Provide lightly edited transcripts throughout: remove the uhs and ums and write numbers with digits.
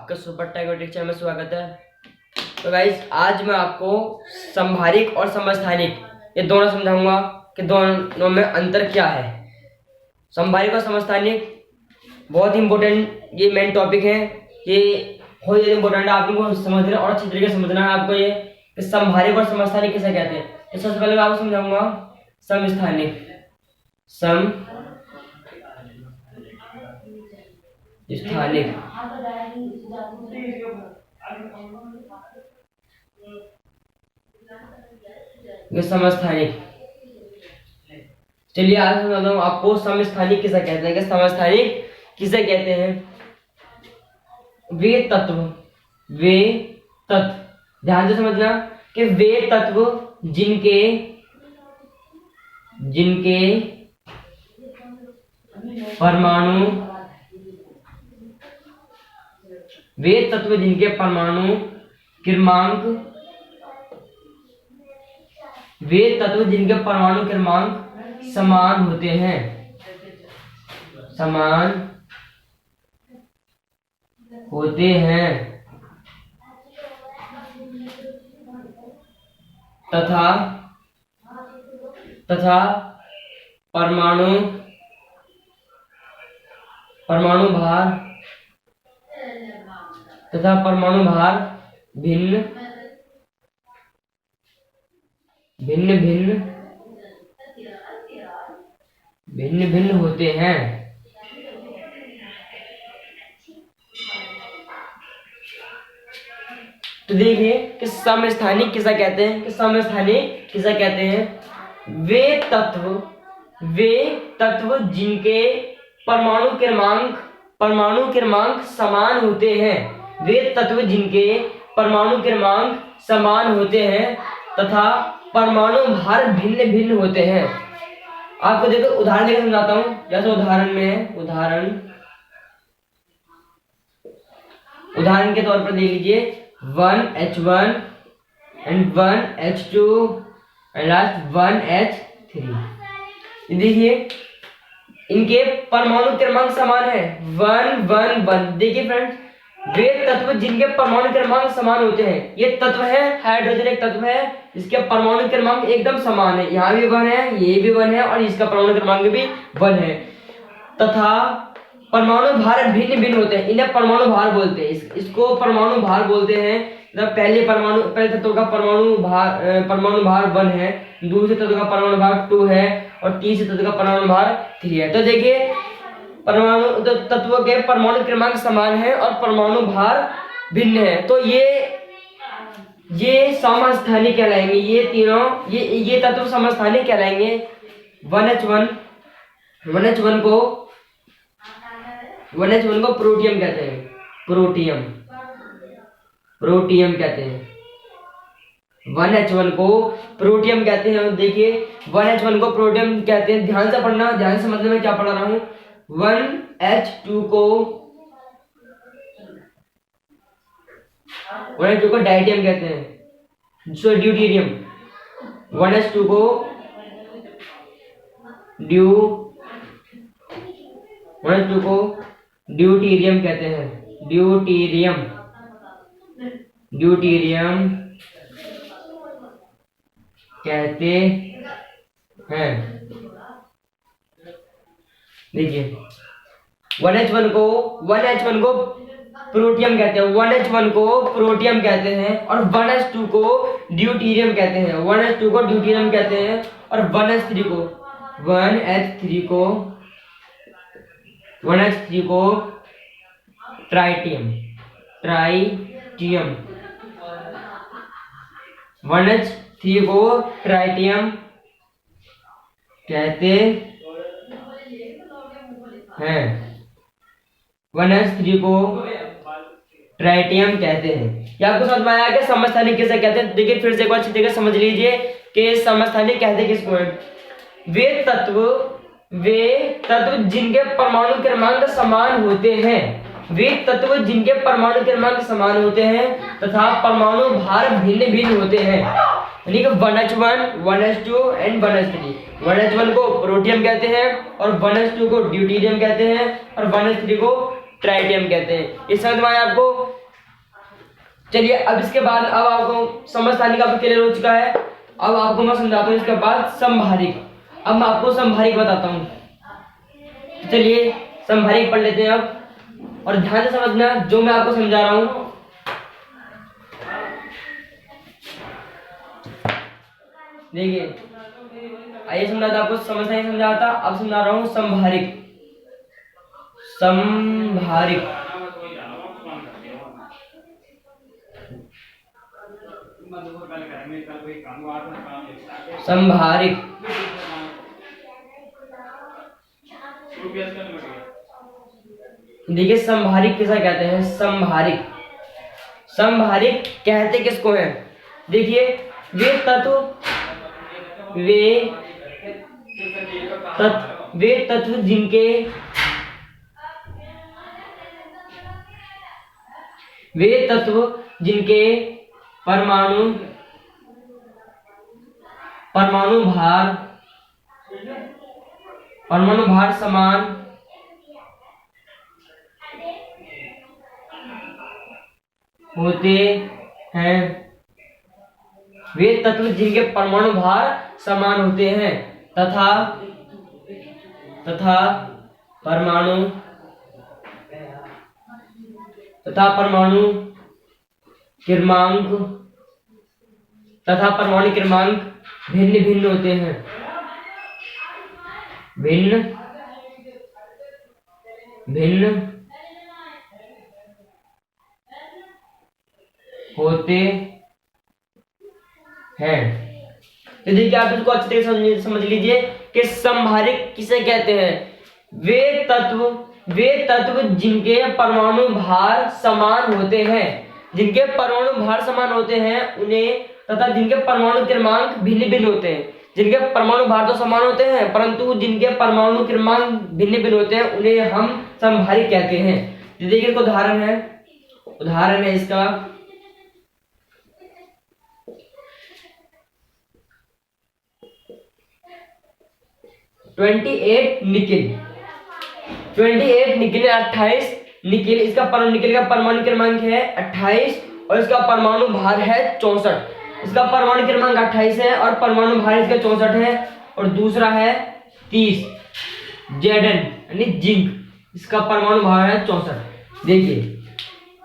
आपका super tiger channel में स्वागत है। तो गाइस आज मैं आपको संभारिक और समस्थानिक ये दोनों समझाऊंगा कि दोनों में अंतर क्या है। संभारिक और समस्थानिक बहुत इंपॉर्टेंट ये मेन टॉपिक है। ये बहुत ज़्यादा इंपॉर्टेंट है, आप इनको समझना और अच्छी तरीके से समझना है आपको ये कि संभारिक और समस्थानिक किसे कहते हैं। तो सबसे पहले मैं आपको समझाऊंगा समस्थानिक। स्थानिक समस्थानिक। चलिए आज समझाता हूँ आपको समस्थानिक किसे कहते हैं। कि समस्थानिक किसे कहते हैं? वे तत्व ध्यान से समझना कि वे तत्व जिनके परमाणु क्रमांक समान होते हैं तथा परमाणु भार भिन्न होते हैं। तो देखिए कि समस्थानिक किसे कहते हैं। वे तत्व जिनके परमाणु क्रमांक समान होते हैं। वे तत्व जिनके परमाणु क्रमांक समान होते हैं तथा परमाणु भार भिन्न होते हैं। आपको देखो उदाहरण देकर समझाता हूं। जैसे उदाहरण के तौर पर देख लीजिए 1H1 and 1H2 and last 1H3। देखिए इनके परमाणु क्रमांक समान है 111। देखिए फ्रेंड्स, वे तत्व जिनके परमाणु क्रमांक समान होते हैं। ये तत्व है, हाइड्रोजन एक तत्व है इसके परमाणु क्रमांक एकदम समान है। यहाँ भी 1 है, ये भी 1 है और इसका परमाणु क्रमांक भी 1 है। तथा परमाणु भार भिन्न होते हैं। इन्हें परमाणु भार बोलते हैं। इसको परमाणु भार बोलते हैं। पहले तत्व का परमाणु भार 1 है, दूसरे तत्व का परमाणु भार 2 है और तीसरे तत्व का परमाणु भार 3 है। तो देखिए तत्वों के परमाणु क्रमांक समान है और परमाणु भार भिन्न है। तो ये समस्थानिक कहलाएंगे। ये तीनों ये तत्व समस्थानिक कहलाएंगे। 1H1 को प्रोटियम कहते हैं। प्रोटियम कहते हैं। 1H1 को प्रोटियम कहते हैं। देखिए 1H1 को प्रोटियम कहते हैं। ध्यान से पढ़ना, ध्यान से मतलब मैं क्या पढ़ा रहा हूं। 1H2 को डायटियम कहते हैं। ड्यूटेरियम। 1H2 को ड्यूटेरियम कहते हैं। ड्यूटेरियम कहते हैं। देखिए 1H1 को प्रोटियम कहते हैं। 1H1 को प्रोटियम कहते हैं और 1H2 को ड्यूटेरियम कहते हैं। 1H2 को ड्यूटेरियम कहते हैं और 1H3 को ट्राइटियम 1H3 को ट्राइटियम कहते हैं। 1H3 को ट्राइटियम कहते हैं। ये आपको समझ में आया कि समस्थानिक किसे कहते हैं? देखिए फिर से एक बार अच्छी तरीके समझ लीजिए कि समस्थानिक कहते किसको है। वे तत्व जिनके परमाणु क्रमांक समान होते हैं तथा परमाणु भार भिन्न होते हैं। यानी कि 1H1, 1H2 and 1H3। 1H1 को प्रोटियम कहते हैं और 1H2 को ड्यूटेरियम कहते हैं और 1H3 को ट्राइटियम कहते हैं। ये समझ में आया आपको? चलिए अब इसके बाद अब आपको समस्थानिक आपको क्लियर हो चुका है। अब आपको मैं समझाता हूँ इसके बाद संभारिक। अब मैं आपको संभारिक बताता हूँ। चलिए संभारिक पढ़ लेते हैं अब, और ध्यान से समझना जो मैं आपको समझा रहा हूँ। देखिए आइए समझाता, आपको समझ नहीं समझाता, अब समझा रहा हूँ संभारिक। संभारिक संभारिक देखिए संभारिक किसे कहते हैं? संभारिक संभारिक कहते किसको है? देखिए वे तत्व जिनके परमाणु भार समान होते हैं। वे तत्व जिनके परमाणु भार समान होते हैं तथा परमाणु क्रमांक भिन्न भिन्न होते हैं। भिन्न होते हैं। तो देखिए आप इसको अच्छे तरीके से समझ लीजिए कि संभारिक किसे कहते हैं? वे तत्व जिनके परमाणु भार समान होते हैं, जिनके परमाणु भार समान होते हैं उन्हें, तथा जिनके परमाणु क्रमांक भिन्न भिन्न होते हैं। जिनके परमाणु भार तो समान होते हैं परंतु जिनके परमाणु क्रमांक भिन्न भिन्न होते हैं उन्हें हम संभारिक कहते हैं। देखिए इसका उदाहरण है इसका। निकिल 28 निकिल, इसका निकिल का परमाणु क्रमांक है 28 और इसका परमाणु भार है 64। इसका परमाणु क्रमांक 28 है और परमाणु भार इसका 64 है। और दूसरा है 30 जेडन यानी जिंक, इसका परमाणु भार है 64। देखिए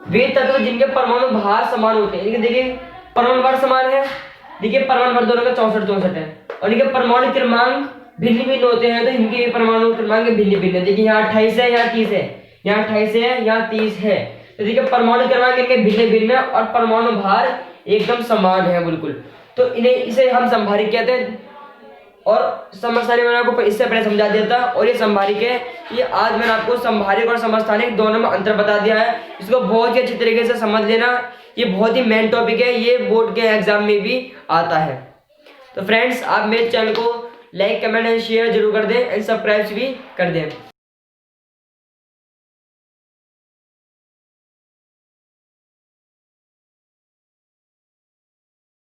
वे तत्व जिनके परमाणु भार समान होते हैं, देखिए परमाणु भार समान है, देखिए परमाणु भार दोनों का 64 है, और इनके परमाणु क्रमांक भिन्न भिन्न होते हैं तो इनके परमाणु क्रमांक भिन्न भिन्न है। देखिए यहाँ 28 है, यहाँ 30 है, यहाँ 28 है, यहाँ 30 है, तो देखिए परमाणु क्रमांक इनके भिन्न भिन्न और परमाणु भार एकदम समान है बिल्कुल। तो इसे हम संभारिक कहते हैं। और समस्थानिक मैंने आपको इससे पहले समझा दिया था, और ये संभारिक है। ये आज मैंने आपको संभारिक और समस्थानिक दोनों में अंतर बता दिया है। इसको बहुत ही अच्छी तरीके से समझ लेना, ये बहुत ही मेन टॉपिक है, ये बोर्ड के एग्जाम में भी आता है। तो फ्रेंड्स आप मेरे चैनल को लाइक कमेंट एंड शेयर जरूर कर दें एंड सब्सक्राइब भी कर दें।